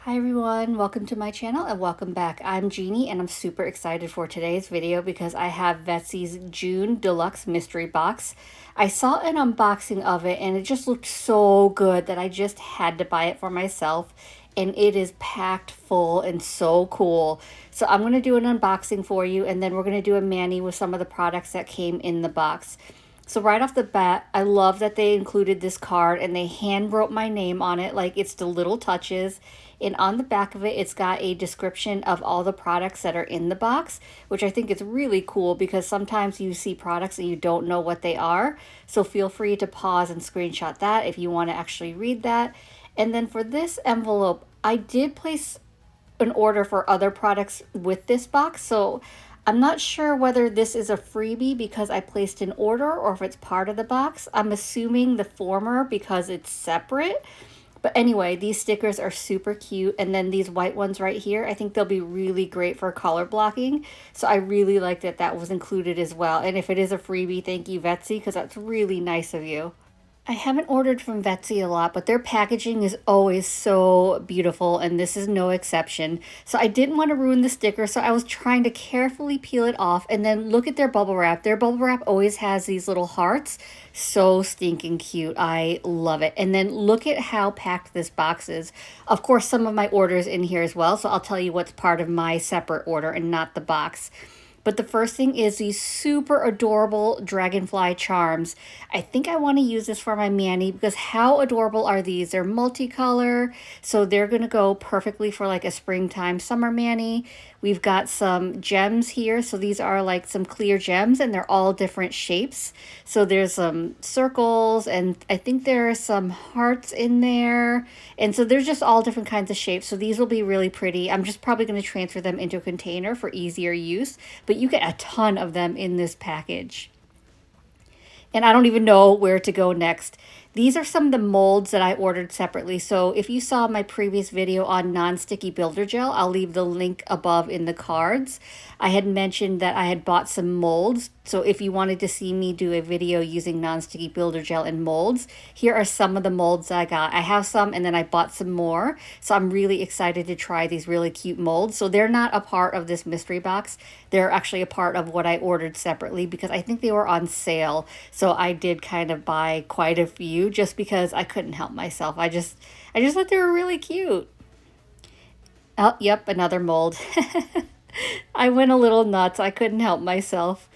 Hi everyone, welcome to my channel and welcome back. I'm Jeannie and I'm super excited for today's video because I have Vettsy's June Deluxe Mystery Box. I saw an unboxing of it and it just looked so good that I just had to buy it for myself, and it is packed full and so cool. So I'm going to do an unboxing for you, and then we're going to do a mani with some of the products that came in the box. So right off the bat, I love that they included this card and they hand wrote my name on it, like it's the little touches. And on the back of it, it's got a description of all the products that are in the box, which I think is really cool because sometimes you see products and you don't know what they are. So feel free to pause and screenshot that if you want to actually read that. And then for this envelope, I did place an order for other products with this box. So I'm not sure whether this is a freebie because I placed an order or if it's part of the box. I'm assuming the former because it's separate. But anyway, these stickers are super cute. And then these white ones right here, I think they'll be really great for color blocking. So I really like that that was included as well. And if it is a freebie, thank you, Vettsy, because that's really nice of you. I haven't ordered from Vettsy a lot, but their packaging is always so beautiful, and this is no exception. So I didn't want to ruin the sticker, so I was trying to carefully peel it off, and then look at their bubble wrap. Their bubble wrap always has these little hearts. So stinking cute. I love it. And then look at how packed this box is. Of course, some of my orders in here as well, so I'll tell you what's part of my separate order and not the box. But the first thing is these super adorable dragonfly charms. I think I want to use this for my mani because how adorable are these? They're multicolor, so they're going to go perfectly for like a springtime summer mani. We've got some gems here. So these are like some clear gems and they're all different shapes. So there's some circles and I think there are some hearts in there. And so there's just all different kinds of shapes. So these will be really pretty. I'm just probably going to transfer them into a container for easier use. But you get a ton of them in this package. And I don't even know where to go next. These are some of the molds that I ordered separately. So if you saw my previous video on non-sticky builder gel, I'll leave the link above in the cards. I had mentioned that I had bought some molds. So if you wanted to see me do a video using non-sticky builder gel and molds, here are some of the molds that I got. I have some and then I bought some more. So I'm really excited to try these really cute molds. So they're not a part of this mystery box. They're actually a part of what I ordered separately because I think they were on sale. So I did kind of buy quite a few just because I couldn't help myself. I just thought they were really cute. Oh, yep, another mold. I went a little nuts. I couldn't help myself.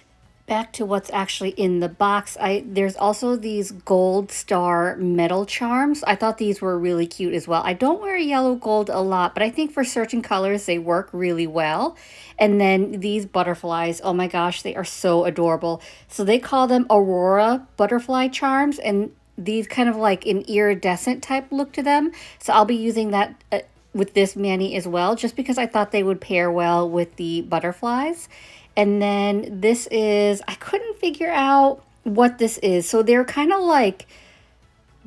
Back to what's actually in the box. There's also these gold star metal charms. I thought these were really cute as well. I don't wear yellow gold a lot, but I think for certain colors they work really well. And then these butterflies, oh my gosh, they are so adorable. So they call them Aurora butterfly charms, and these kind of like an iridescent type look to them. So I'll be using that with this mani as well, just because I thought they would pair well with the butterflies. And then this is, I couldn't figure out what this is. So they're kind of like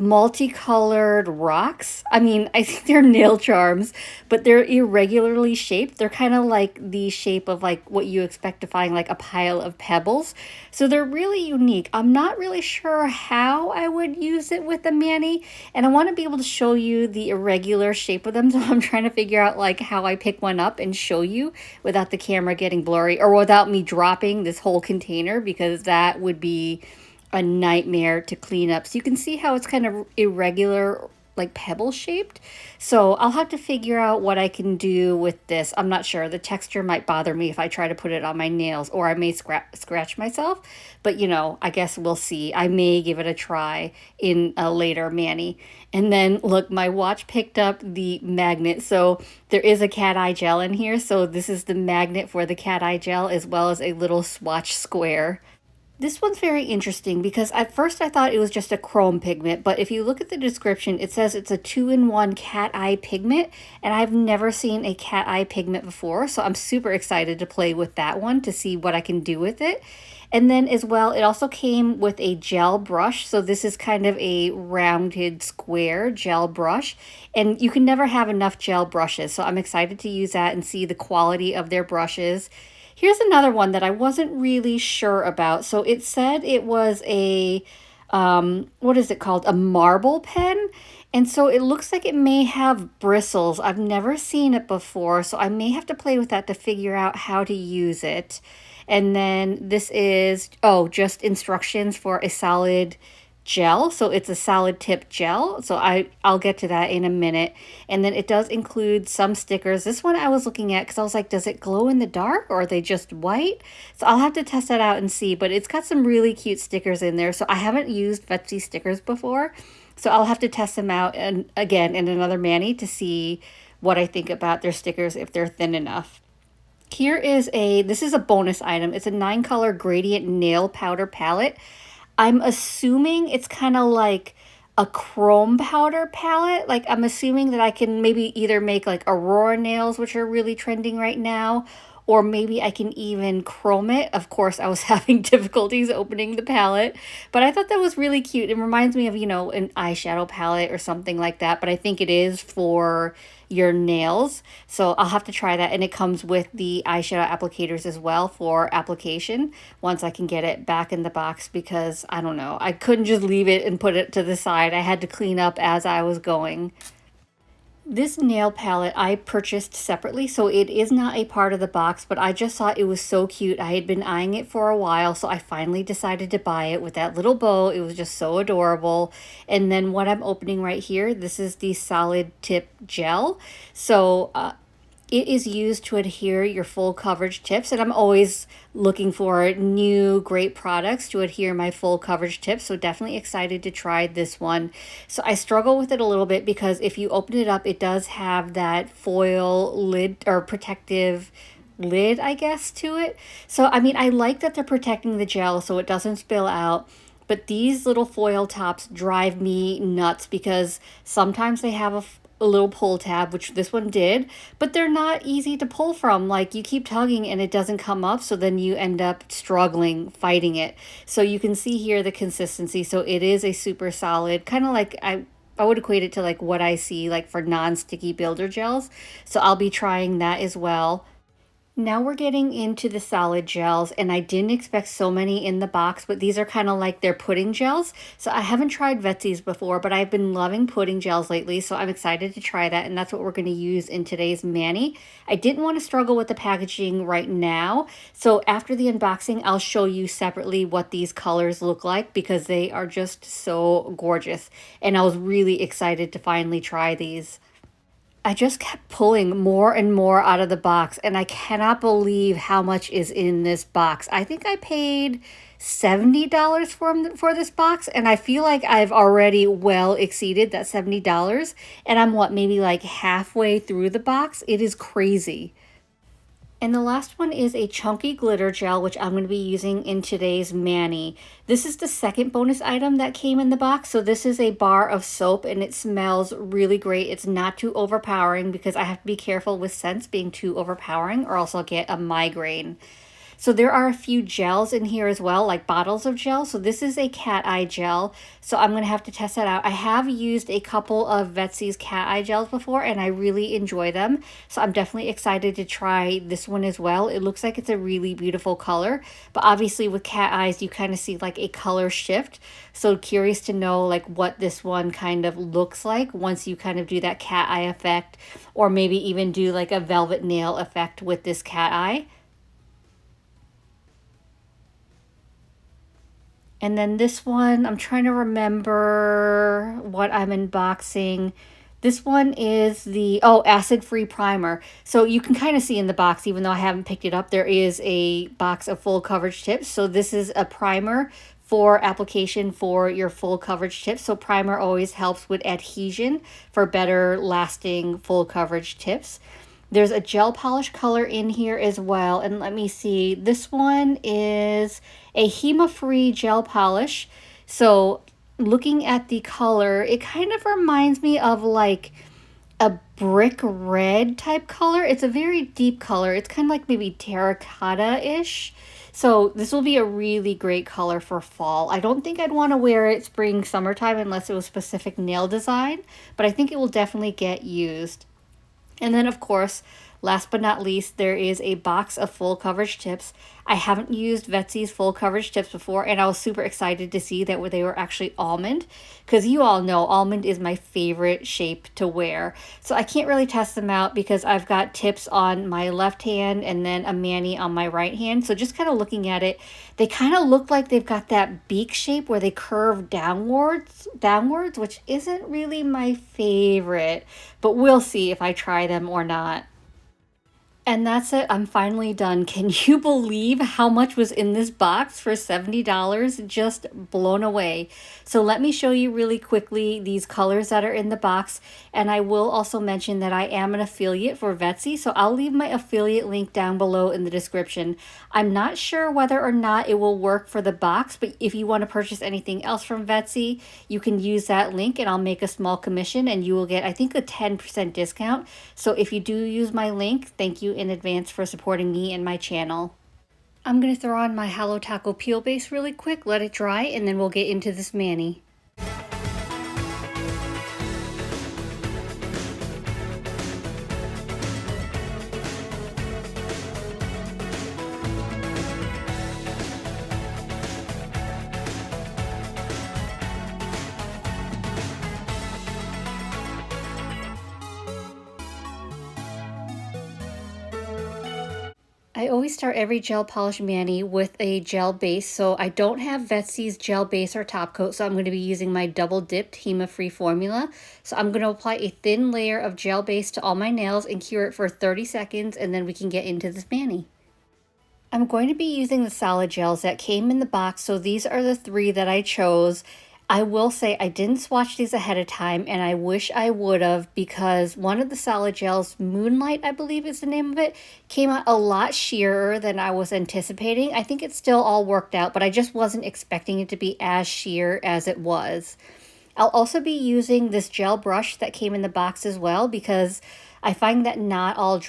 multicolored rocks. I mean, I think they're nail charms, but they're irregularly shaped. They're kind of like the shape of like what you expect to find like a pile of pebbles. So they're really unique. I'm not really sure how I would use it with a mani, and I want to be able to show you the irregular shape of them. So I'm trying to figure out like how I pick one up and show you without the camera getting blurry or without me dropping this whole container, because that would be a nightmare to clean up. So you can see how it's kind of irregular, like pebble shaped. So I'll have to figure out what I can do with this. I'm not sure. The texture might bother me if I try to put it on my nails, or I may scratch myself. But you know, I guess we'll see. I may give it a try in a later mani. And then look, my watch picked up the magnet. So there is a cat eye gel in here. So this is the magnet for the cat eye gel, as well as a little swatch square. This one's very interesting because at first I thought it was just a chrome pigment, but if you look at the description, it says it's a 2-in-1 cat eye pigment, and I've never seen a cat eye pigment before, so I'm super excited to play with that one to see what I can do with it. And then as well, it also came with a gel brush, so this is kind of a rounded square gel brush, and you can never have enough gel brushes, so I'm excited to use that and see the quality of their brushes. Here's another one that I wasn't really sure about. So it said it was a what is it called? A marble pen. And so it looks like it may have bristles. I've never seen it before, so I may have to play with that to figure out how to use it. And then this is, oh, just instructions for a solid gel. So it's a solid tip gel. So I'll get to that in a minute. And then it does include some stickers. This one I was looking at because I was like, does it glow in the dark or are they just white? So I'll have to test that out and see, but it's got some really cute stickers in there. So I haven't used Vettsy stickers before. So I'll have to test them out and again in another mani to see what I think about their stickers if they're thin enough. Here is this is a bonus item. It's a 9-color gradient nail powder palette. I'm assuming it's kind of like a chrome powder palette. Like I'm assuming that I can maybe either make like Aurora nails, which are really trending right now, or maybe I can even chrome it. Of course, I was having difficulties opening the palette, but I thought that was really cute. It reminds me of, you know, an eyeshadow palette or something like that, but I think it is for your nails. So I'll have to try that. And it comes with the eyeshadow applicators as well for application once I can get it back in the box, because I don't know, I couldn't just leave it and put it to the side. I had to clean up as I was going. This nail palette I purchased separately, so it is not a part of the box, but I just thought it was so cute. I had been eyeing it for a while, so I finally decided to buy it with that little bow. It was just so adorable. And then what I'm opening right here, this is the solid tip gel. So it is used to adhere your full coverage tips, and I'm always looking for new great products to adhere my full coverage tips, so definitely excited to try this one. So I struggle with it a little bit because if you open it up, it does have that foil lid or protective lid, I guess, to it. So I mean, I like that they're protecting the gel so it doesn't spill out. But these little foil tops drive me nuts because sometimes they have a little pull tab, which this one did, but they're not easy to pull from. Like you keep tugging and it doesn't come up, so then you end up struggling fighting it. So you can see here the consistency. So it is a super solid, kind of like I would equate it to like what I see like for non-sticky builder gels. So I'll be trying that as well. Now we're getting into the solid gels, and I didn't expect so many in the box, but these are kind of like their pudding gels. So I haven't tried Vetsy's before, but I've been loving pudding gels lately, so I'm excited to try that, and that's what we're going to use in today's mani. I didn't want to struggle with the packaging right now, so after the unboxing, I'll show you separately what these colors look like because they are just so gorgeous, and I was really excited to finally try these. I just kept pulling more and more out of the box, and I cannot believe how much is in this box. I think I paid $70 for this box, and I feel like I've already well exceeded that $70, and I'm what, maybe like halfway through the box? It is crazy. And the last one is a chunky glitter gel, which I'm going to be using in today's mani. This is the second bonus item that came in the box. So this is a bar of soap, and it smells really great. It's not too overpowering because I have to be careful with scents being too overpowering or else I'll get a migraine. So there are a few gels in here as well, like bottles of gel. So this is a cat eye gel. So I'm going to have to test that out. I have used a couple of Vetsy's cat eye gels before, and I really enjoy them. So I'm definitely excited to try this one as well. It looks like it's a really beautiful color, but obviously with cat eyes, you kind of see like a color shift. So curious to know like what this one kind of looks like once you kind of do that cat eye effect, or maybe even do like a velvet nail effect with this cat eye. And then this one, I'm trying to remember what I'm unboxing. This one is the, oh, acid-free primer. So you can kind of see in the box, even though I haven't picked it up, there is a box of full coverage tips. So this is a primer for application for your full coverage tips. So primer always helps with adhesion for better lasting full coverage tips. There's a gel polish color in here as well. And let me see, this one is a Hema free gel polish. So looking at the color, it kind of reminds me of like a brick red type color. It's a very deep color. It's kind of like maybe terracotta-ish. So this will be a really great color for fall. I don't think I'd want to wear it spring, summertime unless it was specific nail design, but I think it will definitely get used. And then, of course, Last but not least, there is a box of full coverage tips. I haven't used Vettsy's full coverage tips before, and I was super excited to see that they were actually almond, because you all know almond is my favorite shape to wear. So I can't really test them out because I've got tips on my left hand and then a mani on my right hand. So just kind of looking at it, they kind of look like they've got that beak shape where they curve downwards, which isn't really my favorite, but we'll see if I try them or not. And that's it. I'm finally done. Can you believe how much was in this box for $70? Just blown away. So let me show you really quickly these colors that are in the box. And I will also mention that I am an affiliate for Vettsy, so I'll leave my affiliate link down below in the description. I'm not sure whether or not it will work for the box, but if you want to purchase anything else from Vettsy, you can use that link and I'll make a small commission and you will get, I think, a 10% discount. So if you do use my link, thank you in advance for supporting me and my channel. I'm going to throw on my Halo Taco peel base really quick, let it dry, and then we'll get into this mani. I always start every gel polish mani with a gel base, so I don't have Vettsy's gel base or top coat, so I'm going to be using my double dipped Hema free formula. So I'm going to apply a thin layer of gel base to all my nails and cure it for 30 seconds, and then we can get into this mani. I'm going to be using the solid gels that came in the box, so these are the 3 that I chose. I will say I didn't swatch these ahead of time, and I wish I would have, because one of the solid gels, Moonlight I believe is the name of it, came out a lot sheerer than I was anticipating. I think it's still all worked out, but I just wasn't expecting it to be as sheer as it was. I'll also be using this gel brush that came in the box as well, because I find that not all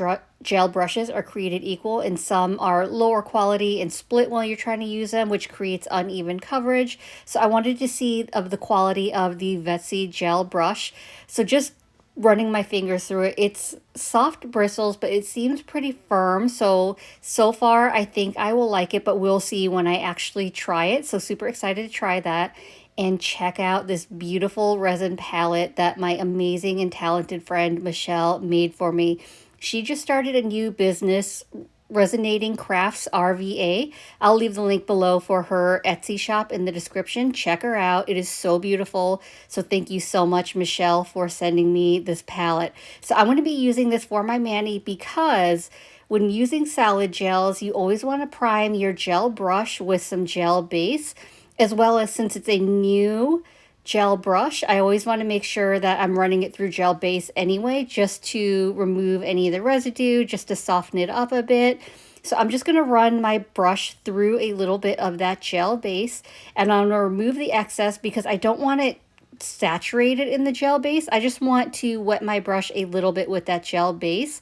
gel brushes are created equal, and some are lower quality and split while you're trying to use them, which creates uneven coverage. So I wanted to see of the quality of the Vettsy gel brush. So just running my fingers through it, it's soft bristles, but it seems pretty firm. So far I think I will like it, but we'll see when I actually try it. So super excited to try that. And check out this beautiful resin palette that my amazing and talented friend Michelle made for me. She just started a new business, Resinating Crafts RVA. I'll leave the link below for her Etsy shop in the description. Check her out. It is so beautiful. So thank you so much, Michelle, for sending me this palette. So I'm going to be using this for my mani because when using solid gels, you always want to prime your gel brush with some gel base, as well as, since it's a new gel brush, I always want to make sure that I'm running it through gel base anyway, just to remove any of the residue, just to soften it up a bit. So I'm just going to run my brush through a little bit of that gel base, and I'm going to remove the excess because I don't want it saturated in the gel base. I just want to wet my brush a little bit with that gel base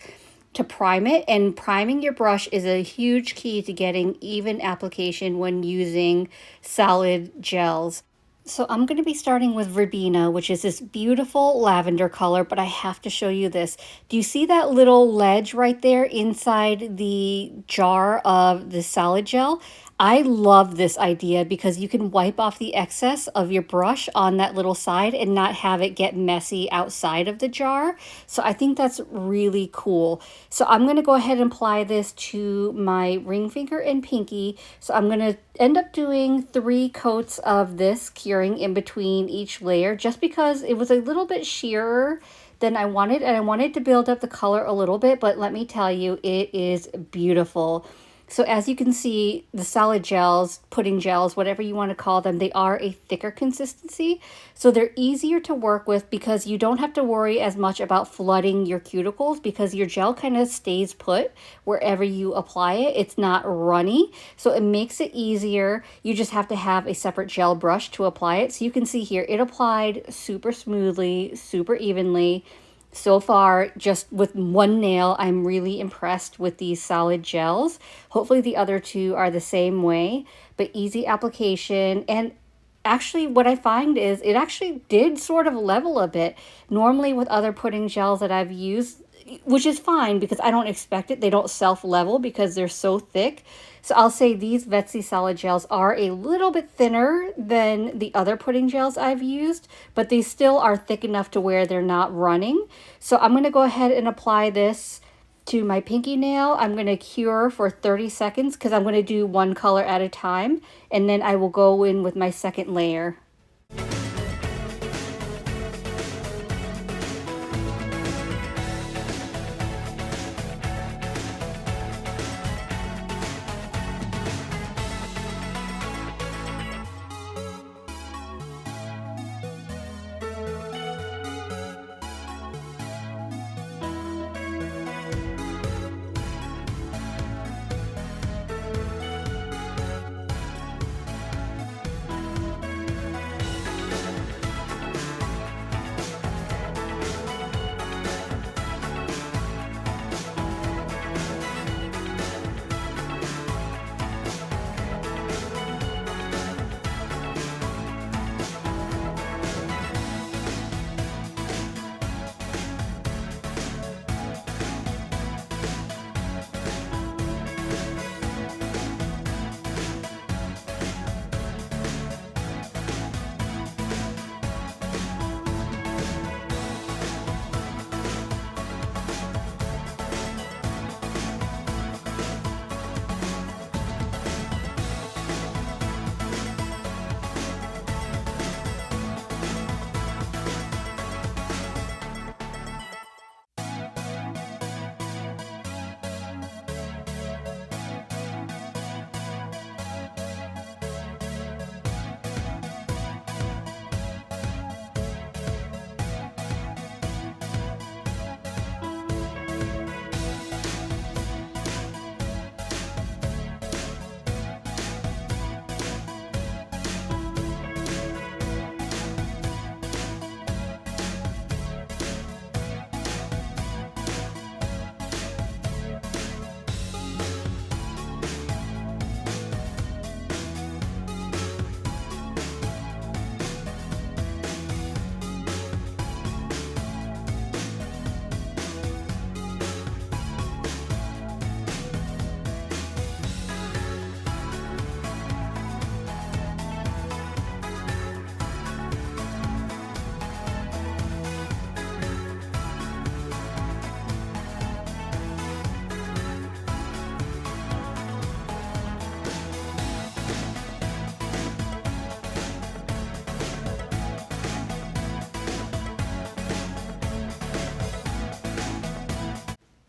to prime it, and priming your brush is a huge key to getting even application when using solid gels. So I'm going to be starting with Verbena, which is this beautiful lavender color, but I have to show you this. Do you see that little ledge right there inside the jar of the solid gel? I love this idea because you can wipe off the excess of your brush on that little side and not have it get messy outside of the jar. So I think that's really cool. So I'm going to go ahead and apply this to my ring finger and pinky. So I'm going to end up doing 3 coats of this, curing in between each layer, just because it was a little bit sheerer than I wanted, and I wanted to build up the color a little bit, but let me tell you, it is beautiful. So as you can see, the solid gels, pudding gels, whatever you want to call them, they are a thicker consistency. So they're easier to work with because you don't have to worry as much about flooding your cuticles, because your gel kind of stays put wherever you apply it. It's not runny, so it makes it easier. You just have to have a separate gel brush to apply it. So you can see here, it applied super smoothly, super evenly. So far, just with one nail, I'm really impressed with these solid gels. Hopefully the other 2 are the same way, but easy application. And actually what I find is it actually did sort of level a bit. Normally with other pudding gels that I've used, which is fine because I don't expect it. They don't self-level because they're so thick. So I'll say these Vettsy solid gels are a little bit thinner than the other pudding gels I've used, but they still are thick enough to where they're not running. So I'm going to go ahead and apply this to my pinky nail. I'm going to cure for 30 seconds because I'm going to do one color at a time, and then I will go in with my second layer.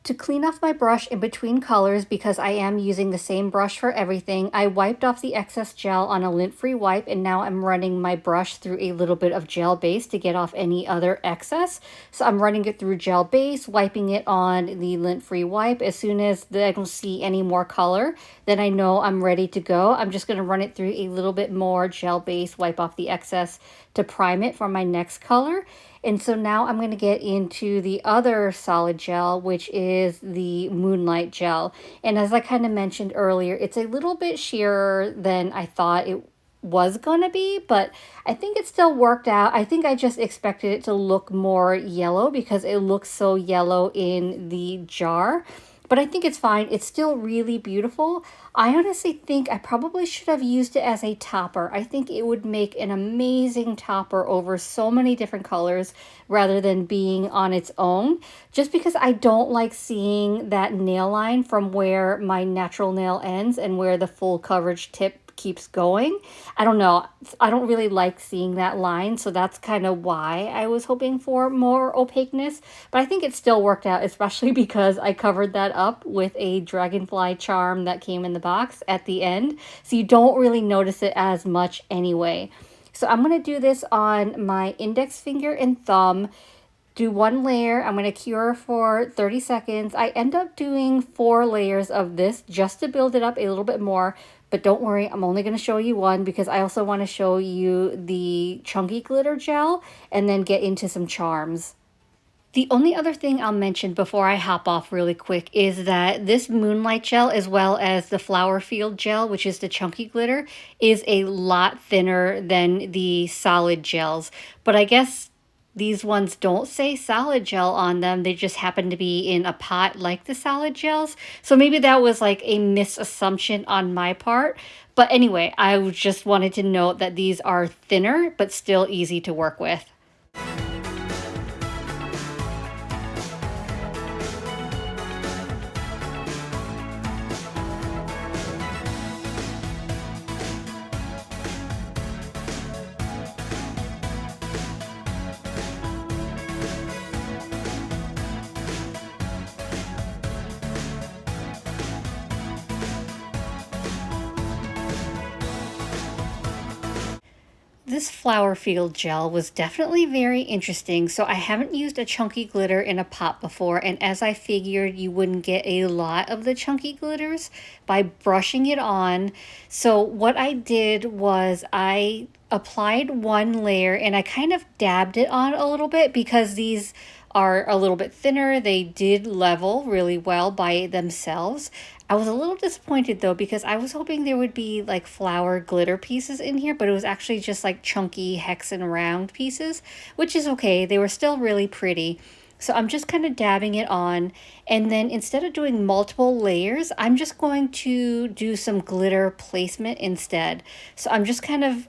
To clean off my brush in between colors, because I am using the same brush for everything, I wiped off the excess gel on a lint-free wipe, and now I'm running my brush through a little bit of gel base to get off any other excess. So I'm running it through gel base, wiping it on the lint-free wipe. As soon as I don't see any more color, then I know I'm ready to go. I'm just going to run it through a little bit more gel base, wipe off the excess to prime it for my next color. And so now I'm going to get into the other solid gel, which is the Moonlight gel. And as I kind of mentioned earlier, it's a little bit sheerer than I thought it was going to be, but I think it still worked out. I think I just expected it to look more yellow because it looks so yellow in the jar. But I think it's fine. It's still really beautiful. I honestly think I probably should have used it as a topper. I think it would make an amazing topper over so many different colors rather than being on its own. Just because I don't like seeing that nail line from where my natural nail ends and where the full coverage tip keeps going. I don't know. I don't really like seeing that line, so that's kind of why I was hoping for more opaqueness. But I think it still worked out, especially because I covered that up with a dragonfly charm that came in the box at the end, so you don't really notice it as much anyway. So I'm going to do this on my index finger and thumb. Do one layer. I'm going to cure for 30 seconds. I end up doing 4 layers of this just to build it up a little bit more. But don't worry, I'm only going to show you one because I also want to show you the chunky glitter gel and then get into some charms. The only other thing I'll mention before I hop off really quick is that this Moonlight gel, as well as the Flower Field gel, which is the chunky glitter, is a lot thinner than the solid gels. But I guess These ones don't say solid gel on them. They just happen to be in a pot like the solid gels. So maybe that was like a misassumption on my part. But anyway, I just wanted to note that these are thinner, but still easy to work with. This flower field gel was definitely very interesting. So I haven't used a chunky glitter in a pot before, and as I figured you wouldn't get a lot of the chunky glitters by brushing it on. So what I did was I applied one layer and I kind of dabbed it on a little bit because these are a little bit thinner. They did level really well by themselves. I was a little disappointed though because I was hoping there would be like flower glitter pieces in here, but it was actually just like chunky hex and round pieces, which is okay. They were still really pretty. So I'm just kind of dabbing it on, and then instead of doing multiple layers, I'm just going to do some glitter placement instead. So I'm just kind of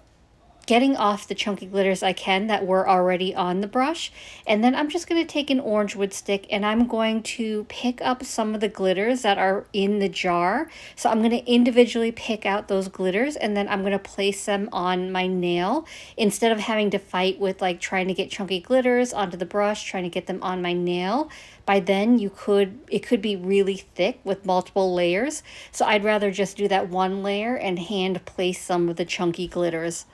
getting off the chunky glitters I can that were already on the brush. And then I'm just going to take an orange wood stick and I'm going to pick up some of the glitters that are in the jar. So I'm going to individually pick out those glitters and then I'm going to place them on my nail instead of having to fight with like trying to get chunky glitters onto the brush, trying to get them on my nail. By then it could be really thick with multiple layers. So I'd rather just do that one layer and hand place some of the chunky glitters.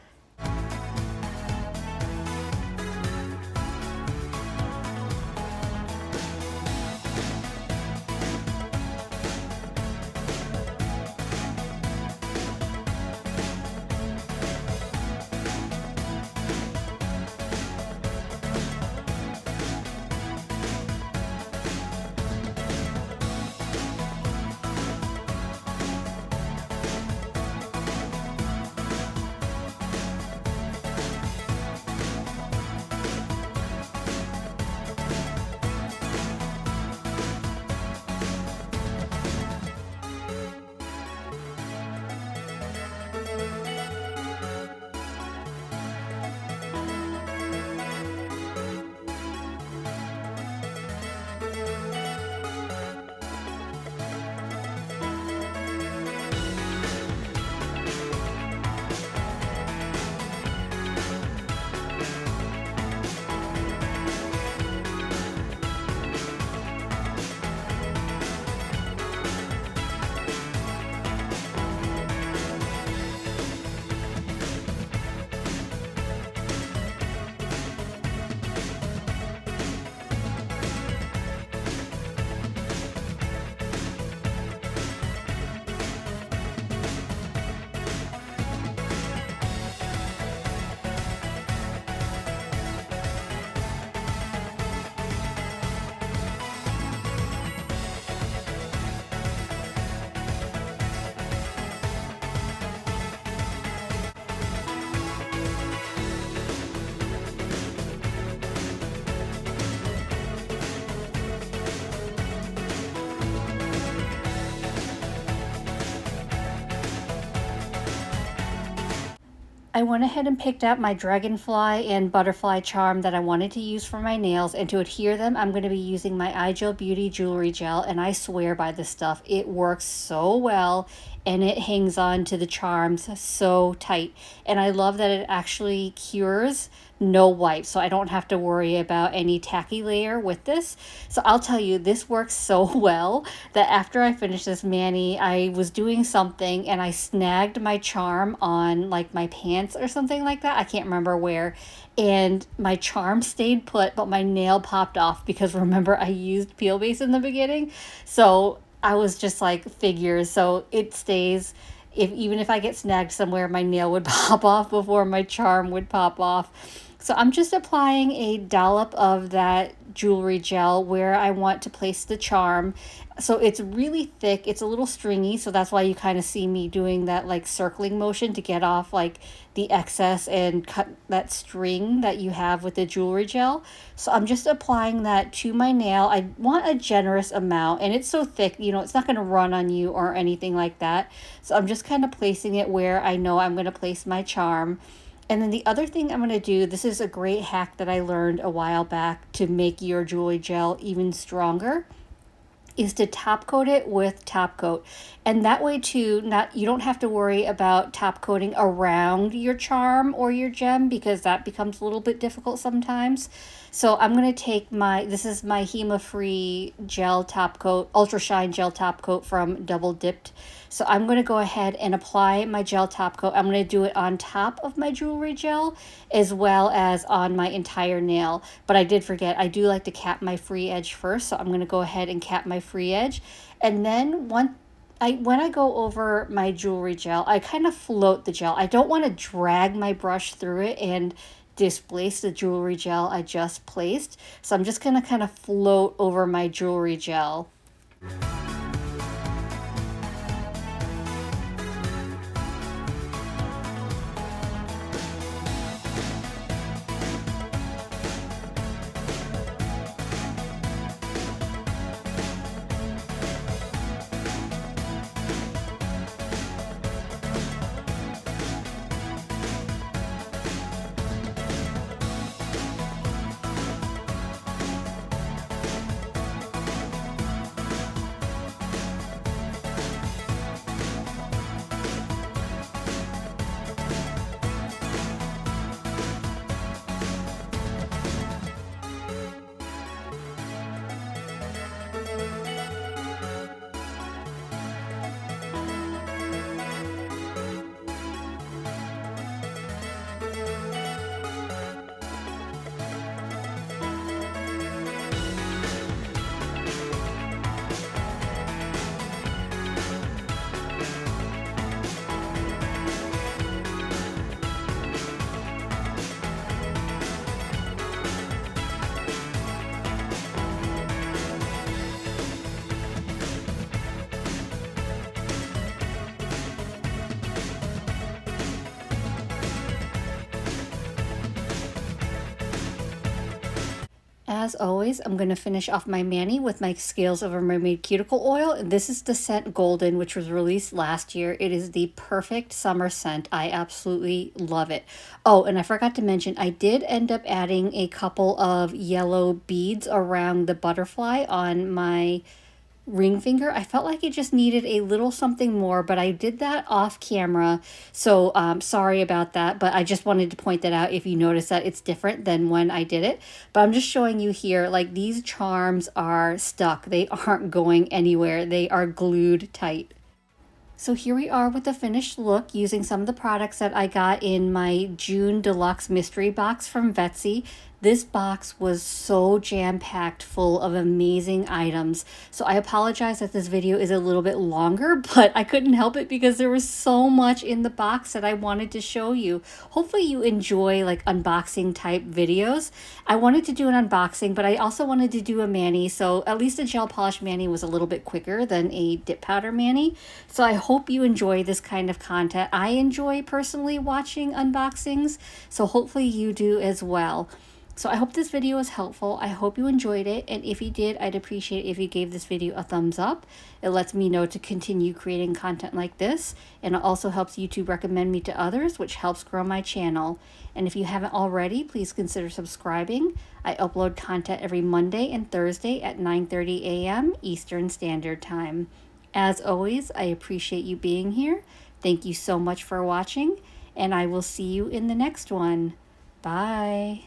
I went ahead and picked out my dragonfly and butterfly charm that I wanted to use for my nails, and to adhere them I'm going to be using my iGel Beauty Jewelry Gel, and I swear by this stuff. It works so well and it hangs on to the charms so tight, and I love that it actually cures no wipe, so I don't have to worry about any tacky layer with this. So I'll tell you, this works so well that after I finished this mani, I was doing something and I snagged my charm on like my pants or something like that. I can't remember where. And my charm stayed put, but my nail popped off because remember I used peel base in the beginning. So I was just like, figures. So it stays. Even if I get snagged somewhere, my nail would pop off before my charm would pop off. So I'm just applying a dollop of that jewelry gel where I want to place the charm. So it's really thick, it's a little stringy, so that's why you kind of see me doing that like circling motion to get off like the excess and cut that string that you have with the jewelry gel. So I'm just applying that to my nail. I want a generous amount, and it's so thick, you know, it's not going to run on you or anything like that. So I'm just kind of placing it where I know I'm going to place my charm. And then the other thing I'm going to do, this is a great hack that I learned a while back to make your jewelry gel even stronger, is to top coat it with top coat. And that way too, you don't have to worry about top coating around your charm or your gem, because that becomes a little bit difficult sometimes. So I'm going to take this is my Hema free gel top coat, Ultra Shine gel top coat from Dipp'd. So I'm going to go ahead and apply my gel top coat. I'm going to do it on top of my jewelry gel as well as on my entire nail. But I did forget, I do like to cap my free edge first. So I'm going to go ahead and cap my free edge. And then when I go over my jewelry gel, I kind of float the gel. I don't want to drag my brush through it and displace the jewelry gel I just placed. So I'm just going to kind of float over my jewelry gel. As always, I'm going to finish off my mani with my Scales of a Mermaid Cuticle Oil. This is the scent Golden, which was released last year. It is the perfect summer scent. I absolutely love it. Oh, and I forgot to mention, I did end up adding a couple of yellow beads around the butterfly on my ring finger. I felt like it just needed a little something more, but I did that off camera, so sorry about that, but I just wanted to point that out if you notice that it's different than when I did it. But I'm just showing you here, like, these charms are stuck. They aren't going anywhere. They are glued tight. So here we are with the finished look using some of the products that I got in my June Deluxe mystery box from Vettsy. This box was so jam-packed full of amazing items. So I apologize that this video is a little bit longer, but I couldn't help it because there was so much in the box that I wanted to show you. Hopefully you enjoy like unboxing type videos. I wanted to do an unboxing, but I also wanted to do a mani. So at least a gel polish mani was a little bit quicker than a dip powder mani. So I hope you enjoy this kind of content. I enjoy personally watching unboxings, so hopefully you do as well. So I hope this video was helpful. I hope you enjoyed it. And if you did, I'd appreciate if you gave this video a thumbs up. It lets me know to continue creating content like this. And it also helps YouTube recommend me to others, which helps grow my channel. And if you haven't already, please consider subscribing. I upload content every Monday and Thursday at 9:30 a.m. Eastern Standard Time. As always, I appreciate you being here. Thank you so much for watching, and I will see you in the next one. Bye.